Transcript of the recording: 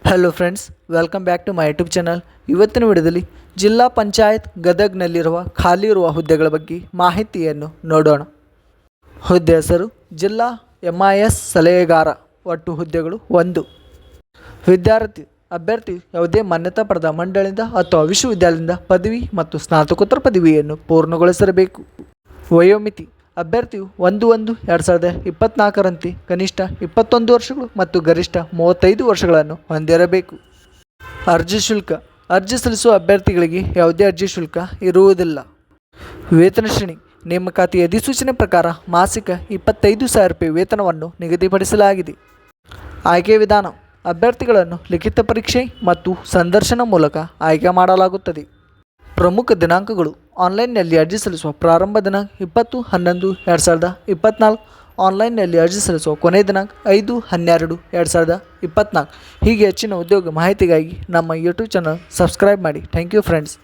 Hello friends, welcome back to my YouTube channel. ಇವತ್ತಿನ ವಿಡಿಯೋದಲ್ಲಿ ಜಿಲ್ಲಾ ಪಂಚಾಯತ್ ಗದಗ್ನಲ್ಲಿರುವ ಖಾಲಿ ಇರುವ ಹುದ್ದೆಗಳ ಬಗ್ಗೆ ಮಾಹಿತಿಯನ್ನು ನೋಡೋಣ. ಹುದ್ದೆ ಹೆಸರು ಜಿಲ್ಲಾ MIS ಸಲಹೆಗಾರ. ಒಟ್ಟು ಹುದ್ದೆಗಳು 1. ಅಭ್ಯರ್ಥಿ ಯಾವುದೇ ಮಾನ್ಯತಾ ಪಡೆದ ಮಂಡಳಿಯಿಂದ ಅಥವಾ ವಿಶ್ವವಿದ್ಯಾಲಯದಿಂದ ಪದವಿ ಮತ್ತು ಸ್ನಾತಕೋತ್ತರ ಪದವಿಯನ್ನು ಪೂರ್ಣಗೊಳಿಸಿರಬೇಕು. ವಯೋಮಿತಿ: ಅಭ್ಯರ್ಥಿಯು 1/1/2024ರಂತೆ ಕನಿಷ್ಠ 21 ವರ್ಷಗಳು ಮತ್ತು ಗರಿಷ್ಠ 35 ವರ್ಷಗಳನ್ನು ಹೊಂದಿರಬೇಕು. ಅರ್ಜಿ ಶುಲ್ಕ: ಅರ್ಜಿ ಸಲ್ಲಿಸುವ ಅಭ್ಯರ್ಥಿಗಳಿಗೆ ಯಾವುದೇ ಅರ್ಜಿ ಶುಲ್ಕ ಇರುವುದಿಲ್ಲ. ವೇತನ ಶ್ರೇಣಿ: ನೇಮಕಾತಿ ಅಧಿಸೂಚನೆ ಪ್ರಕಾರ ಮಾಸಿಕ 25,000 ರೂಪಾಯಿ ವೇತನವನ್ನು ನಿಗದಿಪಡಿಸಲಾಗಿದೆ. ಆಯ್ಕೆ ವಿಧಾನ: ಅಭ್ಯರ್ಥಿಗಳನ್ನು ಲಿಖಿತ ಪರೀಕ್ಷೆ ಮತ್ತು ಸಂದರ್ಶನ ಮೂಲಕ ಆಯ್ಕೆ ಮಾಡಲಾಗುತ್ತದೆ. ಪ್ರಮುಖ ದಿನಾಂಕಗಳು: ಆನ್ಲೈನ್ನಲ್ಲಿ ಅರ್ಜಿ ಸಲ್ಲಿಸುವ ಪ್ರಾರಂಭ ದಿನಾಂಕ 20/11/2024. ಆನ್ಲೈನ್ನಲ್ಲಿ ಅರ್ಜಿ ಸಲ್ಲಿಸುವ ಕೊನೆಯ ದಿನಾಂಕ 5/12/2024. ಹೀಗೆ ಹೆಚ್ಚಿನ ಉದ್ಯೋಗ ಮಾಹಿತಿಗಾಗಿ ನಮ್ಮ ಯೂಟ್ಯೂಬ್ ಚಾನಲ್ ಸಬ್ಸ್ಕ್ರೈಬ್ ಮಾಡಿ. Thank you friends.